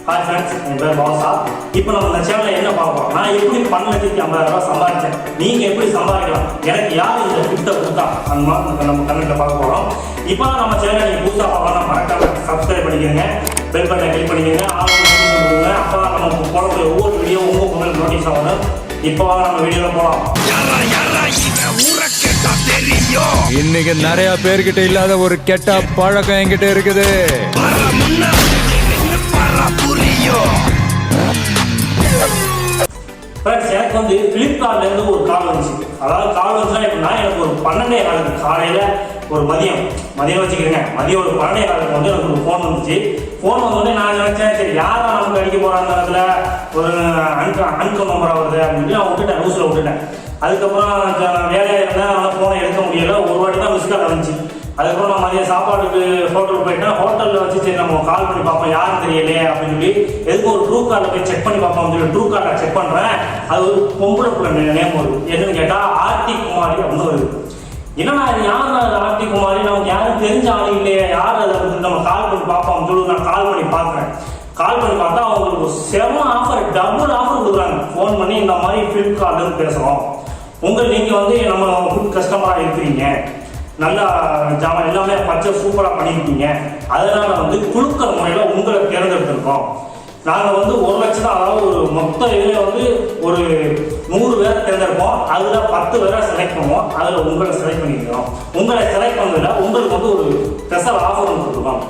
Hi friends, என் பேர் பாவசா. இப்போ நம்ம இந்த சேனலில் என்ன பார்ப்போம், நான் எப்படி 1,50,000 சம்பாதிச்சேன், நீங்கள் எப்படி சம்பாதிக்கலாம், எனக்கு யார் இந்த டிப்ஸை கொடுத்தா அந்த மாதிரி நம்ம கமெண்ட்டில் பார்க்க போகிறோம். இப்போ தான் நம்ம சேனலை நீங்கள் புதுசாக பார்க்கலாம், மறக்காம சப்ஸ்கிரைப் பண்ணிக்கோங்க, பெல் பட்டனை கிளிக் பண்ணிக்கோங்க, கொடுங்க. அப்போ தான் நம்ம போடக்கூடிய ஒவ்வொரு வீடியோ உங்கள் மொபைல் நோட்டீஸ் ஆகணும். இப்போ நம்ம வீடியோவில் போகலாம். இன்னைக்கு நிறைய பேர்கிட்ட இல்லாத ஒரு கெட்ட பழக்கம் என்கிட்ட இருக்குது. எனக்கு வந்து பிளிப்கார்ட்லேருந்து ஒரு கால் வந்துச்சு. அதாவது கால் வந்துச்சுன்னா எப்படின்னா, எனக்கு ஒரு 12:15 காலையில் ஒரு மதியம் வச்சுக்கிறேங்க, மதியம் ஒரு 12:15 வந்து எனக்கு ஒரு ஃபோன் வந்துச்சு. ஃபோன் வந்தோடனே நான் நினச்சேன், சரி யாரா நமக்கு அடிக்க போகிறாங்க, இடத்துல ஒரு அன்கம் நம்பராக வருது அப்படின்னு நான் விட்டுட்டேன், லூஸில் விட்டுட்டேன். அதுக்கப்புறம் வேலையாக இருந்தேன், அதனால் ஃபோனை எடுக்க முடியலை. ஒரு வாட்டி தான் மிஸ் கால் வந்துச்சு. அதுக்கப்புறம் நான் மதியம் சாப்பாட்டுக்கு ஹோட்டலுக்கு போயிட்டேன். ஹோட்டலில் வச்சு சரி நம்ம கால் பண்ணி பார்ப்போம், யாரும் தெரியலையே அப்படின்னு சொல்லி எதுக்கு ஒரு ட்ரூ கார்டில் போய் செக் பண்ணி பார்ப்போம் சொல்லி ட்ரூ கார்டில் செக் பண்ணுறேன். அது ஒரு பொம்பளை பிள்ளை நேம் வருது. என்னன்னு கேட்டால் ஆர்த்தி குமாரி அப்படின்னு வருது. என்னன்னா அது யார் அது ஆர்த்தி குமாரி, நமக்கு யாரும் தெரிஞ்ச ஆள் இல்லையே, யார் அதை வந்து நம்ம கால் பண்ணி பார்ப்போம் சொல்லி நான் கால் பண்ணி பார்க்குறேன். கால் பண்ணி பார்த்தா அவங்களுக்கு ஒரு செம ஆஃபர், டபுள் ஆஃபர் கொடுக்குறாங்க. ஃபோன் பண்ணி இந்த மாதிரி ஃப்ளிப்கார்ட்லேருந்து பேசுகிறோம், நீங்கள் வந்து நம்ம ஃபுட் கஸ்டமராக இருக்கிறீங்க, நல்லா ஜாமான் எல்லாமே பச்சை சூப்பராக பண்ணியிருக்கீங்க, அதனால் வந்து குழுக்கள் முறையில் உங்களை தேர்ந்தெடுத்திருக்கோம். நாங்கள் வந்து 1 லட்சம் தான், அதாவது ஒரு மொத்த இதில் வந்து ஒரு 100 பேர் தேர்ந்தெடுப்போம். அதில் 10 பேரை செலக்ட் பண்ணுவோம், அதில் உங்களை செலக்ட் பண்ணிக்கிறோம். உங்களை செலக்ட் பண்ணதில் உங்களுக்கு வந்து ஒரு ஸ்பெஷல் ஆஃபர் ஒன்று கொடுத்துருக்கோம்.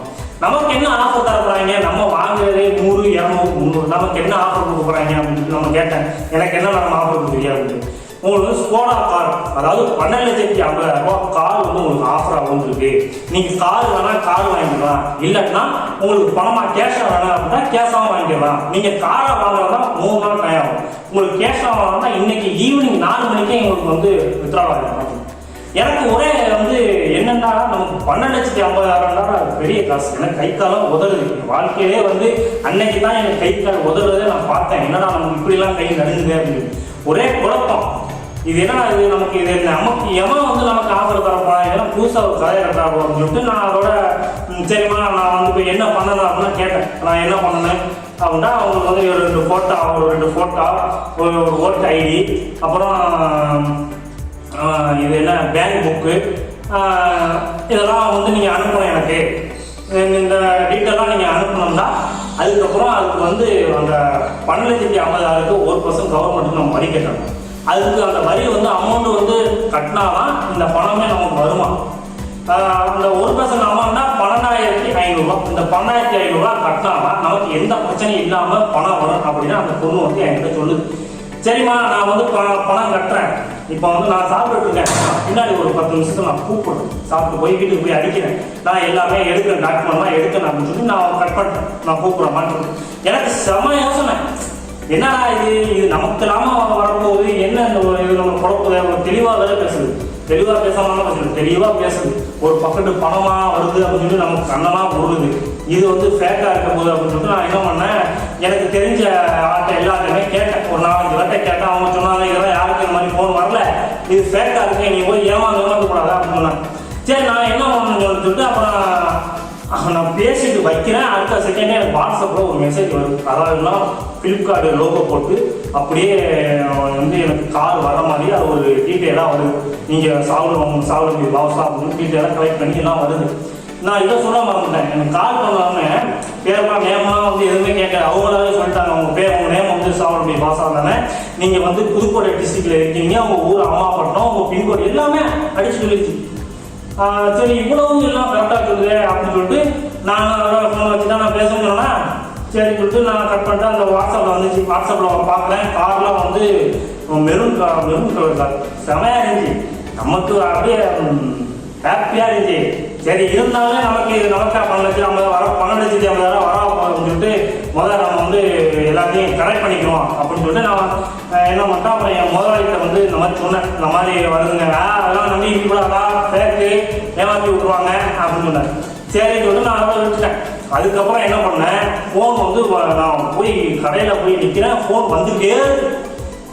நமக்கு என்ன ஆஃபர் தரப்படுறாங்க, நம்ம வாங்குறதே 100, 200, 300, நமக்கு என்ன ஆஃபர் கொடுக்க போகிறாங்க அப்படின்னு நம்ம கேட்டேன். எனக்கு என்ன நம்ம ஆஃபர் கொடுக்குறீங்க அப்படின்னு. உங்களுக்கு ஸ்கோடா கார், அதாவது 12,50,000 கார் வந்து உங்களுக்கு ஆஃபராக வந்துருக்கு. நீங்கள் கார் வேணால் கார் வாங்கிக்கலாம், இல்லைன்னா உங்களுக்கு பணமாக கேஷாக வேணாம் அப்படின்னா கேஷாகவும் வாங்கிக்கலாம். நீங்கள் காரை வாங்குறதா 3 நாள் டைம் ஆகும். உங்களுக்கு கேஷாக வாங்கினா இன்னைக்கு ஈவினிங் 4 மணிக்கே உங்களுக்கு வந்து வித்ட்ரால் ஆகிடும். எனக்கு ஒரே வந்து என்னென்னா, நமக்கு 12,50,000 பெரிய காசு. எனக்கு கை காலம் உதறுது. வாழ்க்கையிலே வந்து அன்னைக்கு தான் எனக்கு கை கால் உதறதே நான் பார்த்தேன். என்னடா நமக்கு இப்படிலாம் கை நடுங்குது அப்படின்னு ஒரே குழப்பம். இது என்ன, இது நமக்கு இது நமக்கு எவன் வந்து நமக்கு ஆஃபர் தரப்போம், இதெல்லாம் புதுசாக ஒரு கதையை கட்டாப்போம் அப்படின்னு சொல்லிட்டு நான் அதோட சரிம்மா நான் வந்து இப்போ என்ன பண்ணணும் அப்படின்னா கேட்டேன். நான் என்ன பண்ணேன் அப்படின்னா, அவங்களுக்கு வந்து ஒரு 2 ஃபோட்டோ, ஒரு ஓட்டு ஐடி, அப்புறம் இது என்ன பேங்க் புக்கு, இதெல்லாம் வந்து நீங்கள் அனுப்பணும். எனக்கு இந்த டீட்டெயிலாம் நீங்கள் அனுப்பணும்னா அதுக்கப்புறம் அதுக்கு வந்து அந்த 12,50,000 1% கவர்மெண்ட்டுக்கு நம்ம வரி கட்டணும். அதுக்கு அந்த வரி வந்து அமௌண்ட் வந்து கட்டினாதான் இந்த பணமே நமக்கு வருமா. அந்த 1% அமௌண்ட்னா 12,500. இந்த 12,500 கட்டினாதான் நமக்கு எந்த பிரச்சனையும் இல்லாமல் பணம் வரும் அப்படின்னு அந்த பொண்ணு வந்து என்கிட்ட சொல்லுது. சரிம்மா நான் வந்து பணம் கட்டுறேன், இப்போ வந்து நான் சாப்பிட்டுட்டு இருக்கேன், பின்னாடி ஒரு 10 நிமிஷத்துக்கு நான் கூப்பிடுறேன், சாப்பிட்டு போய் வீட்டுக்கு போய் அடிக்கிறேன், நான் எல்லாமே எடுக்கிறேன், டாக்குமெண்ட்லாம் எடுக்கணும் அப்படின்னு சொல்லி நான் கட் பண்ணிட்டேன், நான் கூப்பிட்றேன். எனக்கு செம யோசனை, என்னடா இது நமக்கு இல்லாமல் வரப்போகுது, என்ன இந்த இது நம்ம குழப்பது. அவங்க தெளிவாக வேலை பேசுது, தெளிவாக பேசாமல் பேசுது, தெளிவாக பேசுது. ஒரு பக்கத்து பணமாக வருது அப்படின்னு சொல்லி நமக்கு கண்ணெல்லாம் பொருளுது. இது வந்து ஃபேக்காக இருக்க போகுது அப்படின்னு சொல்லிட்டு நான் என்ன பண்ணேன், எனக்கு தெரிஞ்ச ஆட்டை எல்லாத்தையுமே கேட்டேன். ஒரு 4-5 வாட்டை கேட்டேன். அவங்க சொன்னாங்க, இதெல்லாம் யாருக்கு இந்த மாதிரி ஃபோன் வரல, இது ஃபேக்காக இருக்கு, நீ போய் ஏமாந்துக்கூடாது அப்படின்னு சொன்னாங்க. சரி நான் என்ன பண்ணணும்னு சொல்லிட்டு அப்புறம் நான் பேசிட்டு வைக்கிறேன். அடுத்த செகண்டே எனக்கு வாட்ஸ்அப்பில் ஒரு மெசேஜ் வருது. அதாவதுனா ஃப்ளிப்கார்ட் லோகோ போட்டு அப்படியே வந்து எனக்கு கால் வர மாதிரி அது ஒரு டீட்டெயிலாக வருது. நீங்கள் சாப்பிட பாவசா அப்படின்னு டீட்டெயிலாக கலெக்ட் பண்ணி எல்லாம் வருது. நான் இதை சொல்ல மறந்துட்டேன். எனக்கு கால் பண்ணாம பேரெல்லாம் நேமெலாம் வந்து எதுவுமே கேட்கல. அவங்களாவே சொல்லிட்டாங்க, உங்கள் நேம் வந்து சாப்பிட பாவசா தானே, நீங்கள் வந்து புதுக்கோட்டை டிஸ்ட்ரிக்டில் இருக்கீங்க, உங்கள் ஊர் அம்மாப்பட்டினம், உங்கள் பின்கோடு எல்லாமே அடிச்சு சொல்லிடுச்சு. சரி இவ்வளவு எல்லாம் கரெக்டாக இருக்குது அப்படின்னு சொல்லிட்டு நான் அதோட ஃபோனை வச்சு தான் நான் பேசணும்னா சரி சொல்லிட்டு நான் கட் பண்ணிட்டு அந்த வாட்ஸ்அப்பில் வந்துச்சு. வாட்ஸ்அப்பில் பார்க்குறேன், கார்லாம் வந்து மெரூன் கலர் கார், செமையாக இருந்துச்சு. நமக்கு அப்படியே ஹாப்பியாக இருந்துச்சு. சரி இருந்தாலும் நமக்கு இது நமக்கா 12,50,000 வர 12,50,000 வரா அப்படின்னு சொல்லிட்டு முதல்ல நம்ம வந்து எல்லாத்தையும் கரெக்ட் பண்ணிக்குவோம் அப்படின்னு சொல்லிட்டு நான் என்ன பண்ணிட்டேன். அப்புறம் என் முதலாளிகிட்ட வந்து இந்த மாதிரி சொன்னேன், இந்த மாதிரி வருதுங்க, அதெல்லாம் நம்பி கூடாதா, ஃபேக்கு ஏமாற்றி விட்டுருவாங்க அப்படின்னு சொன்னேன். சரின்னு சொல்லிட்டு நான் அதை விட்டுட்டேன். அதுக்கப்புறம் என்ன பண்ணேன், ஃபோன் வந்து நான் போய் கடையில் போய் நிற்கிறேன், ஃபோன் வந்துக்கிட்டே இருக்கு,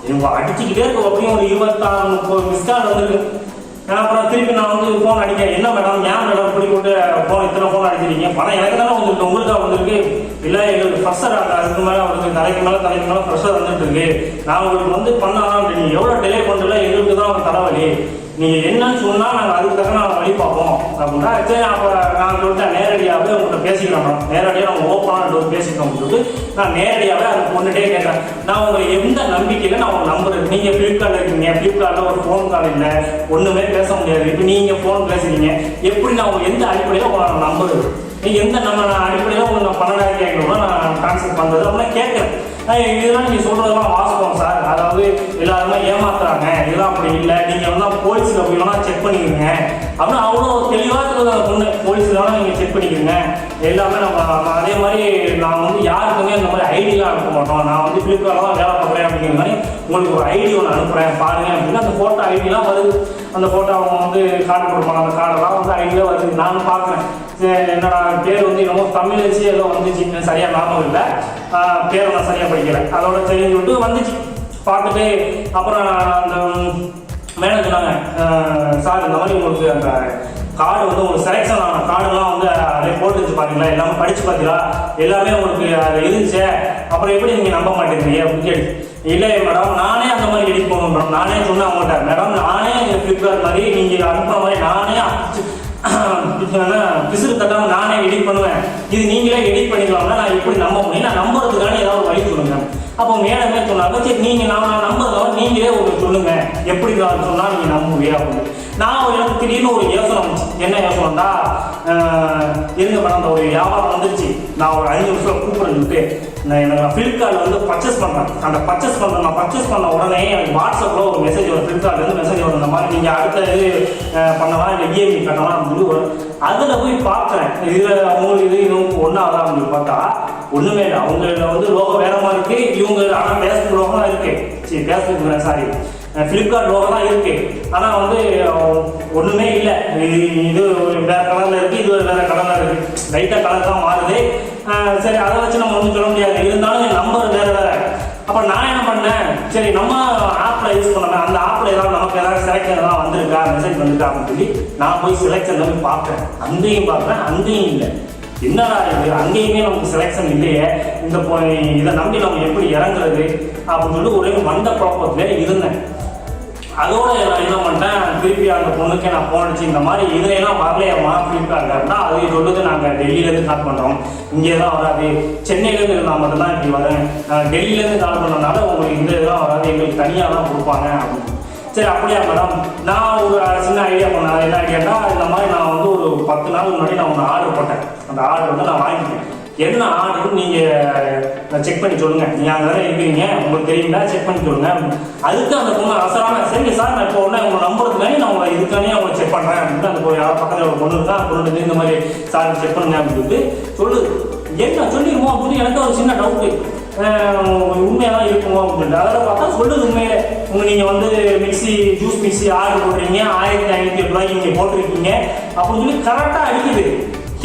இவங்க அடிச்சுக்கிட்டே இருக்கும். அப்படியும் ஒரு 26-30 மிஸ் கால் வந்துருக்கு. அப்புறம் திருப்பி நான் வந்து ஃபோன் அடிக்கிறேன், என்ன மேடம் ஏன் மேடம் இப்படி போட்டு இத்தனை ஃபோன் அடிச்சிருக்கீங்க, பணம் எனக்கு தானே வந்துருக்கு உங்களுக்காக வந்திருக்கு, இல்லை எங்களுக்கு ப்ரெஷர் அதுக்கு மேலே அவருக்கு தலைக்கு மேலே ப்ரெஷர் வந்துட்டு இருக்கு, நான் உங்களுக்கு வந்து பண்ணலாம், நீங்கள் எவ்வளோ டிலே பண்ணுறல எங்களுக்கு தான் ஒரு தலைவலி, நீங்கள் என்னன்னு சொன்னால் நாங்கள் அதுக்கு தக்க நான் வழி பார்ப்போம் அப்படின்னா. சரி அப்போ நான் சொல்லிட்டேன் நேரடியாகவே உங்கள்கிட்ட பேசிக்கிறோம் மேடம், நேரடியாக நம்ம ஓப்பனாக பேசிக்கிறோம்னு சொல்லிட்டு நான் நேரடியாகவே அந்த பொண்ணுகிட்டே கேட்குறேன், நான் உங்களை எந்த நம்பிக்கையில் நான் உங்கள் நம்பர், நீங்கள் ஃப்ளிப்கார்ட்டில் இருக்கீங்க, ஃப்ளிப்கார்ட்டில் ஒரு ஃபோன் கால் இல்லை, ஒன்றுமே பேச முடியாது, இப்போ நீங்கள் ஃபோன் பேசுகிறீங்க, எப்படி நான் உங்கள் எந்த அடிப்படையில் உங்களை நம்புறது, நீங்கள் எந்த அடிப்படையில் உங்களுக்கு நான் 12,500 நான் ட்ரான்ஸ்ஃபர் பண்ணுறது அப்படின்னா கேட்குறேன். இதெல்லாம் நீங்கள் சொல்கிறதெல்லாம் வாஸ்தவம் சார், அதாவது எல்லாருமே ஏமாத்துறாங்க, இதெல்லாம் அப்படி இல்லை, நீங்கள் வந்து போலீஸில் போய் வேணால் செக் பண்ணிக்கோங்க அப்படின்னு அவ்வளோ தெளிவாக இருக்கிறத பொண்ணு, போலீஸில் வேணால் நீங்கள் செக் பண்ணிக்கோங்க எல்லாமே. நம்ம அதே மாதிரி நான் வந்து யாருக்குமே அந்த மாதிரி ஐடியெலாம் அனுப்ப மாட்டோம், நான் வந்து ஃப்ளிப்கார்ட்டில் தான் வேலை பார்க்குறேன் அப்படிங்கிற மாதிரி உங்களுக்கு ஒரு ஐடி ஒன்று அனுப்புகிறேன் பாருங்க அப்படின்னா அந்த ஃபோட்டோ ஐடியெலாம் வருது, அந்த ஃபோட்டோ அவங்க வந்து கார்டு கொடுப்பாங்க, அந்த கார்டெல்லாம் வந்து ஐடியில் வருது, நானும் பார்க்குறேன். என்னோட பேர் வந்து என்னமோ தமிழ் வச்சு ஏதோ வந்துச்சு, சரியாக ஞாபகம் இல்லை, பேரை நான் சரியாக படிக்கலை, அதோட தெரிஞ்சு விட்டு வந்துச்சு பார்த்துட்டு. அப்புறம் அந்த மேடம் சொன்னாங்க, சார் இந்த மாதிரி உங்களுக்கு அந்த கார்டு வந்து உங்களுக்கு செலெக்ஷன் ஆன கார்டுலாம் வந்து அப்படியே போட்டுருச்சு பார்த்தீங்களா, எல்லாமே படித்து பார்த்தீங்களா, எல்லாமே உங்களுக்கு அது இருந்துச்சு, அப்புறம் எப்படி நீங்கள் நம்ப மாட்டேங்கிறீங்க அப்படின்னு கேட்டு. இல்லை மேடம் நானே அந்த மாதிரி எடிட் பண்ணுவேன் மேடம், நானே சொன்னேன் அவங்கள்ட்ட, மேடம் நானே ஃப்ளிப்கார்ட் மாதிரி நீங்கள் அனுப்புகிற மாதிரி நானே பிசுறு தட்டாமல் நானே எடிட் பண்ணுவேன், இது நீங்களே எடிட் பண்ணிக்கலாம்னா நான் எப்படி நம்ப முடியும், நான் நம்புறதுக்கான ஏதாவது ஒரு வழி சொல்லுங்க. அப்போ மேடமே சொன்னாங்க, சரி நீங்கள் நான் நம்புறதால நீங்களே ஒரு சொல்லுங்க எப்படி சொன்னால் நீங்கள் நம்புவீங்க அப்படின்னு. நான் எனக்கு திடீர்னு ஒரு யோசனை வந்துச்சு, என்ன யோசனைடா, இருங்க மேடம் அந்த ஒரு வியாபாரம் வந்துருச்சு, நான் ஒரு 5 நிமிஷம் கூப்பிடுறது எனக்கு ஃப்ளிப்கார்ட்டில் வந்து பர்ச்சேஸ் பண்ணுறேன், அந்த பர்ச்சேஸ் பண்ண உடனே எனக்கு வாட்ஸ்அப்பில் ஒரு மெசேஜ் வரும், ஃப்ளிப்கார்ட்லேருந்து மெசேஜ் வரும், இந்த மாதிரி நீங்கள் அடுத்த இது பண்ணலாம் இல்லை இஎம்ஐ கட்டலாம் அப்படின்னு வரும். அதில் போய் பார்க்குறேன், இதில் அவங்களுக்கு இது ஒன்றாவதா அப்படின்னு பார்த்தா ஒன்றுமே இல்லை, அவங்கள வந்து லோகம் வேற மாதிரி இருக்குது, இவங்க ஆனால் ஃபேஸ்புக் லோகம் தான் இருக்குது, சரி ஃபேஸ்புக் சாரி ஃப்ளிப்கார்ட் லோகம் தான் இருக்குது, ஆனால் வந்து ஒன்றுமே இல்லை, இது வேறு கலரில் இருக்குது, இது வேறு கலரில் இருக்குது, லைட்டாக கலர் தான் மாறுது. சரி அதை வச்சு நம்ம ஒன்றும் சொல்ல முடியாது, இருந்தாலும் என் நம்பர் வேறு வேறு. அப்போ நான் என்ன பண்ணேன், சரி நம்ம ஆப்பில் யூஸ் பண்ணேன், அந்த ஆப்பில் ஏதாவது நமக்கு ஏதாவது செலக்ஷன் எதாவது வந்திருக்கா மெசேஜ் வந்துருக்கா அப்படின்னு சொல்லி நான் போய் செலக்ஷன் போய் பார்க்குறேன், அங்கேயும் இல்லை, என்னடா இது அங்கேயுமே நமக்கு செலெக்ஷன் இல்லையே, இதை நம்பி நம்ம எப்படி இறங்குறது அப்படின்னு சொல்லிட்டு ஒரே மண்ட குழப்பத்திலே இருந்தேன். அதோட நான் என்ன பண்ணிட்டேன், திருப்பி அந்த பொண்ணுக்கே நான் ஃபோன் அடிச்சு இந்த மாதிரி இதுலாம் வரலையம்மா ஃப்ளிப்கார்ட்னா அது சொல்லுது நாங்கள் டெல்லியிலேருந்து கால் பண்ணுறோம், இங்கே தான் வராது, சென்னையிலேருந்து இருந்தால் மட்டும்தான் இப்படி வரேன், டெல்லியிலேருந்து கால் பண்ணுறதுனால உங்களுக்கு இந்த இதெல்லாம் வராது, எங்களுக்கு தனியாக தான் கொடுப்பாங்க அப்படின்னு. சரி அப்படியா மேடம், நான் ஒரு சின்ன ஐடியா பண்ணேன், என்ன ஐடியானா இந்த மாதிரி நான் வந்து ஒரு 10 நாள் முன்னாடி நான் ஒன்று ஆர்டர் போட்டேன், அந்த ஆர்டர் வந்து நான் வாங்கிட்டேன், என்ன ஆர்டர்னு நீங்கள் செக் பண்ணி சொல்லுங்கள், நீங்கள் அங்கே தானே இருக்கிறீங்க உங்களுக்கு தெரியுங்களா செக் பண்ணி சொல்லுங்கள். அதுக்கு அந்த பொண்ணு அவசரமாக சரிங்க சார் நான் இப்போ உடனே உங்களை நம்புறதுக்கானே நான் உங்களை இதுக்கானே அவங்களை செக் பண்ணுறேன் அப்படின்ட்டு அந்த பக்கத்தில் ஒரு பொண்ணு இருக்கா, பொண்ணு இந்த மாதிரி சார் செக் பண்ணுங்க அப்படின்னு சொல்லு, என்ன சொல்லிடுமோ அப்படின்னு எனக்கு ஒரு சின்ன டவுட்டு, உண்மையாக தான் இருக்குமோ அப்படின்ட்டு. அதில் பார்த்தா சொல்லுது உண்மையிலே, நீங்கள் வந்து ஜூஸ் மிக்சி ஆர்டர் போடுறீங்க 1500 ரூபாய்க்கு நீங்கள் போட்டிருக்கீங்க அப்படின்னு சொல்லி கரெக்டாக அடிக்குது.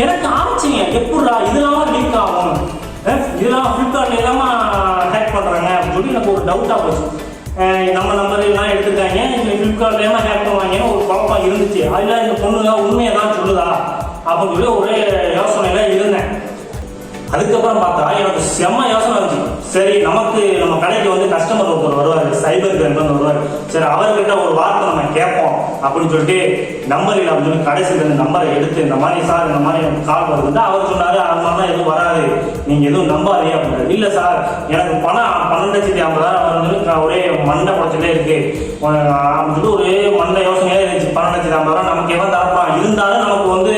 எனக்கு ஆச்சரியம், எப்படா இதெல்லாம் லீக் ஆகும், இதெல்லாம் ஃப்ளிப்கார்ட்டில் இல்லாமல் ஹேக் பண்ணுறாங்க அப்படின்னு சொல்லி எனக்கு ஒரு டவுட்டாக போச்சு. நம்ம நம்பர்லாம் எடுத்துட்டாங்க, இந்த ஃப்ளிப்கார்ட்லேயே ஹேக் பண்ணுவாங்கன்னு ஒரு குழப்பம் இருந்துச்சு. அதில் இந்த பொண்ணுங்க உண்மையை தான் சொல்லுதா அப்படின்னு சொல்லி ஒரே யோசனையில் இருந்தேன். அதுக்கப்புறம் பார்த்தா எனக்கு செம்ம யோசனை இருந்துச்சு, சரி நம்ம கடைக்கு வந்து கஸ்டமர் ஒருத்தர் வருவார், சைபர் கிரைம்னு வருவார், சரி அவர்கிட்ட ஒரு வார்த்தை நம்ம கேட்போம் அப்படின்னு சொல்லிட்டு நம்பர் இல்லை அப்படின்னு சொல்லி கடைசியில் இந்த நம்பரை எடுத்து இந்த மாதிரி சார் இந்த மாதிரி எனக்கு கால் வருதுன்னா அவர் சொன்னார் அது மாதிரிலாம் எதுவும் வராது, நீங்கள் எதுவும் நம்பாதே அப்படின்னாரு. இல்லை சார் எனக்கு பணம் 12,50,000 வந்து ஒரே மண்டை குறைச்சிட்டே இருக்கு அப்படின்னு சொல்லி ஒரே மண்டை யோசனையாக இருந்துச்சு. 12,50,000 நமக்கு எவன் தரப்பான், இருந்தாலும் நமக்கு வந்து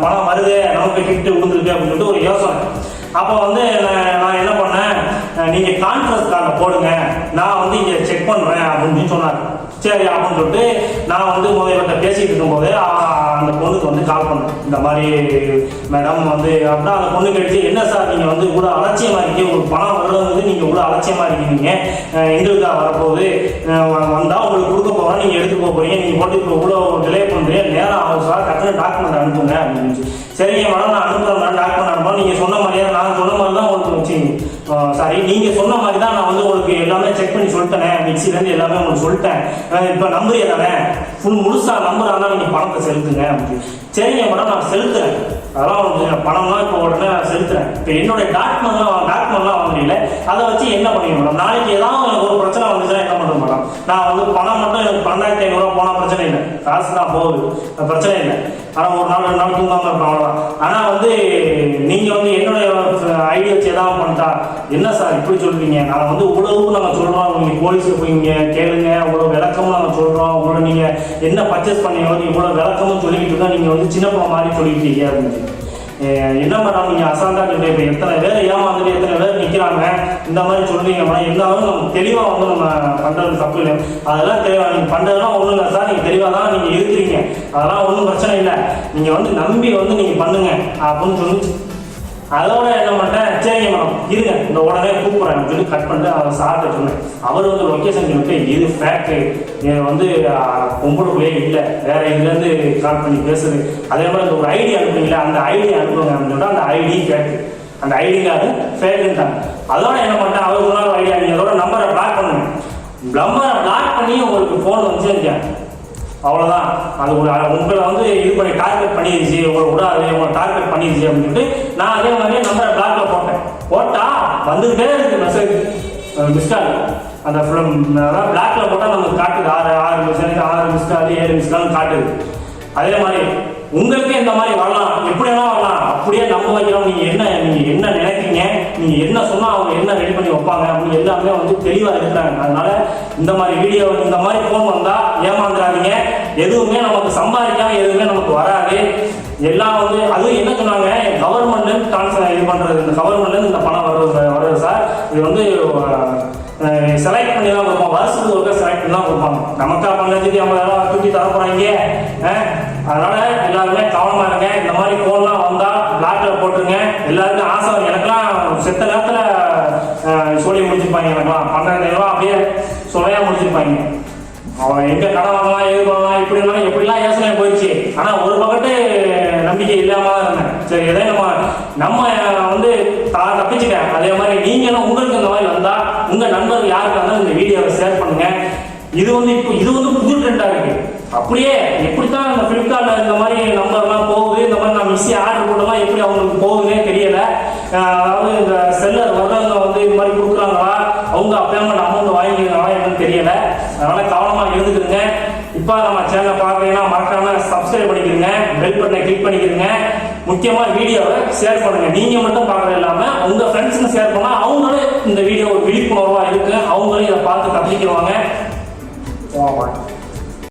பணம் வருது, நமக்கு கிஃப்ட் விழுந்துருக்கு அப்படின்னு சொல்லிட்டு ஒரு யோசனை. அப்போ வந்து நான் என்ன பண்ணேன், நீங்கள் கான்ஃபரன்ஸ் காலில் போடுங்க, நான் வந்து இங்கே செக் பண்ணுறேன் அப்படின்னு சொன்னார். சரி அப்படின்னு சொல்லிட்டு நான் வந்து முதல்ல பேசிகிட்டு இருக்கும்போது அந்த பொண்ணுக்கு வந்து கால் பண்ணேன், இந்த மாதிரி மேடம் வந்து அப்படின்னா அந்த பொண்ணு கழிச்சு என்ன சார் நீங்கள் வந்து இவ்வளோ அலட்சியமாக இருக்கீங்க, உங்களுக்கு பணம் வர்றது நீங்கள் இவ்வளோ அலட்சியமாக இருக்கீங்க, எங்களுக்காக வரப்போகுது வந்தால் உங்களுக்கு கொடுக்க போகிறோம், நீங்கள் எடுத்து போகிறீங்க, நீங்கள் போட்டு இப்போ இவ்வளோ டிலே பண்ணுறீங்க, நேரம் ஆகும் சார், டக்குனு டாக்குமெண்ட் அனுப்புங்க அப்படின்னு. சரிங்க மேடம் நான் அனுப்புகிறேன், டாக்குமெண்ட் நீங்கள் சொன்ன மாதிரியே நான் சொன்ன மாதிரி தான் உங்களுக்கு வச்சு சாரி நீங்கள் சொன்ன மாதிரி தான் நான் வந்து உங்களுக்கு எல்லாமே செக் பண்ணி சொல்லிட்டேனே, மிக்சிலேருந்து எல்லாமே உங்களுக்கு சொல்லிட்டேன், இப்போ நம்புறியா தானே, முழுசாக நம்புறாங்கன்னா நீங்கள் பணத்தை செலுத்துங்க அப்படின்னு. சரிங்க மேடம் நான் செலுத்துறேன், அதெல்லாம் வந்து பணம்லாம் இப்போ உடனே செலுத்துறேன். இப்போ என்னுடைய டாக்குமெண்ட்லாம் வாங்குறீங்களே அதை வச்சு என்ன பண்ணுவீங்க மேடம்? நாளைக்கு ஏதாவது எனக்கு ஒரு பிரச்சனை வந்துச்சுன்னா என்ன பண்ணுறேன் மேடம்? நான் வந்து பணம் மட்டும் எனக்கு 12,500 போனால் பிரச்சனை இல்லை, காசு தான் போகுது, பிரச்சனை இல்லை. ஆனால் ஒரு நாள் 2 நாள் தூங்காமல் இருப்பேன், அவ்வளோதான். ஆனால் வந்து நீங்கள் வந்து என்னுடைய ஐடியா வச்சு எதாவது பண்ணிட்டா என்ன சார் இப்படி சொல்லுவீங்க? நான் வந்து இவ்வளவு நாங்கள் சொல்கிறோம், நீங்கள் போலீஸுக்கு போய் இங்கே கேளுங்க, இவ்வளோ விளக்கமும் நாங்கள் சொல்கிறோம், உங்களோட நீங்கள் என்ன பர்ச்சேஸ் பண்ணீங்க இவ்வளோ விளக்கமும் சொல்லிக்கிட்டு தான் நீங்கள் வந்து சின்ன பிள்ளை மாதிரி சொல்லிக்கிட்டீங்க அப்படின்னு. என்ன மேடம் நீங்கள் அசால்ட்டாக சொல்லிட்டு இப்போ எத்தனை பேர் ஏமாந்துட்டு எத்தனை பேர் நிற்கிறாங்க, இந்த மாதிரி சொல்கிறீங்க மேடம். இருந்தாலும் நம்ம தெளிவாக வந்து நம்ம பண்ணுறது தப்பு இல்லை, அதெல்லாம் தெளிவாக நீங்கள் பண்ணுறதுலாம் ஒன்றும் இல்லை சார், நீங்கள் தெளிவாக தான் நீங்கள் இருக்கிறீங்க, அதெல்லாம் ஒன்றும் பிரச்சனை இல்லை, நீங்கள் வந்து நம்பி வந்து நீங்கள் பண்ணுங்க அப்படின்னு சொல்லி அதோட என்ன பண்ணிட்டேன், சரிங்க மேடம் இருங்க இந்த உடனே கூப்பிட்றேன் சொல்லி கட் பண்ணிட்டு அவர் சார்ட்ட சொன்னேன். அவர் வந்து லொக்கேஷன் சொல்லிட்டு இது ஃபேக்ட்ரி வந்து கும்பிடுவே இல்லை, வேற இதுலேருந்து கால் பண்ணி பேசுது, அதே மாதிரி இந்த ஒரு ஐடி அனுப்புறீங்களா அந்த ஐடி அனுப்புங்க அப்படின்னு சொல்லிட்டு அந்த ஐடி ஃபேக்ட்ரி, அந்த ஐடிங்காது ஃபேக்ட்ரின்ட்டாங்க. அதோட என்ன பண்ணிட்டேன், அவர் சொன்னார் ஐடியா நீங்கள் அதோட நம்பரை பிளாக் பண்ணுங்க, நம்பரை பிளாக் பண்ணி உங்களுக்கு ஃபோன் வந்துச்சு, அவ்வளோதான். அது ஒரு உங்களை வந்து இது பண்ணி டார்கெட் பண்ணிடுச்சு, உங்களை விடாது உங்களை டார்கெட் பண்ணிடுச்சு அப்படின்னு சொல்லிட்டு நான் அதே மாதிரியே நம்பரை பிளாக்ல போட்டால் வந்துகிட்டே இருக்கு மெசேஜ் மிஸ்கால். அந்த அதான் பிளாக்ல போட்டால் நமக்கு காட்டுது 6 மெசேஜ் 6 மிஸ்கால் 7 மிஸ்கால்னு காட்டுது. அதே மாதிரி உங்களுக்கு இந்த மாதிரி வரலாம், எப்படி வேணா வரலாம், அப்படியே நம்ப வைக்கிறோம். நீங்கள் என்ன நினைக்கிறீங்க, நீங்கள் என்ன சொன்னால் அவங்க என்ன ரெடி பண்ணி வைப்பாங்க அப்படின்னு எல்லாமே வந்து தெளிவாக இருக்கிறாங்க. அதனால இந்த மாதிரி வீடியோ இந்த மாதிரி ஃபோன் வந்தால் ஏமாந்துடாதீங்க. எதுவுமே நமக்கு சம்பாதிக்காம எதுவுமே நமக்கு வராது. எல்லாம் வந்து அதுவும் என்ன சொன்னாங்க, கவர்மெண்ட்லேருந்து ட்ரான்ஸ்ஃபர் இது பண்ணுறது, இந்த கவர்மெண்ட்லேருந்து இந்த பணம் வருது சார், இது வந்து செலக்ட் பண்ணி தான் கொடுப்போம், வருஷத்துக்கு ஒருக்கா செலக்ட் பண்ணி தான் கொடுப்பாங்க. நமக்கா 15,000 தூக்கி தர போகிறாங்க. அதனால எல்லாருமே கவனமாக இருங்க. இந்த மாதிரி ஃபோன்லாம் வந்தால் பிளாக்ல போட்டுருங்க. எல்லாருக்கும் ஆசை, எனக்குலாம் செத்த நேரத்தில் சொல்லி முடிச்சிருப்பாங்க, எனக்குலாம் 12,000 அப்படியே சொல்லையா முடிச்சிருப்பாங்க. அவன் எங்கே கடன் வாங்கலாம், எது பண்ணலாம், இப்படிலாம் எப்படிலாம் யோசனை போயிடுச்சு. ஆனால் ஒரு பக்கத்து நம்பிக்கை இல்லாமல் தான் இருந்தேன். சரி எதே நம்ம வந்து தப்பிச்சுட்டேன். அதே மாதிரி நீங்களும் உங்களுக்கு இந்த மாதிரி வந்தால் உங்கள் நண்பர்கள் யாருக்கு இருந்தாலும் இந்த வீடியோவை ஷேர் பண்ணுங்க. இது வந்து புது ட்ரெண்டாக இருக்கு. அப்படியே எப்படித்தான் இந்த ஃப்ளிப்கார்ட்டில் இந்த மாதிரி நம்பர்லாம் போகுது, இந்த மாதிரி நான் மிஸ்ஸி ஆர்டர் போட்டலாம் எப்படி அவங்களுக்கு போகுதுன்னே தெரியல. அதாவது இந்த செல்லர் வர்றவங்க வந்து இது மாதிரி கொடுக்குறாங்களா, அவங்க பேமெண்ட் அமௌண்ட் வாங்கிக்கிறாங்களா என்னன்னு தெரியல. அதனால கவனமாக இருந்துக்கிறங்க. இப்போ நம்ம சேனலை பார்க்குறீங்கன்னா மறக்காம சப்ஸ்கிரைப் பண்ணிக்கிறங்க, பெல் பட்டனை கிளிக் பண்ணிக்கிறங்க. முக்கியமாக வீடியோவை ஷேர் பண்ணுங்க. நீங்கள் மட்டும் பார்க்குறது இல்லாமல் உங்கள் ஃப்ரெண்ட்ஸுங்க ஷேர் பண்ணால் அவங்களும் இந்த வீடியோ ஒரு விழிப்புணர்வாக இருக்கு, அவங்களும் இதை பார்த்து கற்றுக்குவாங்க.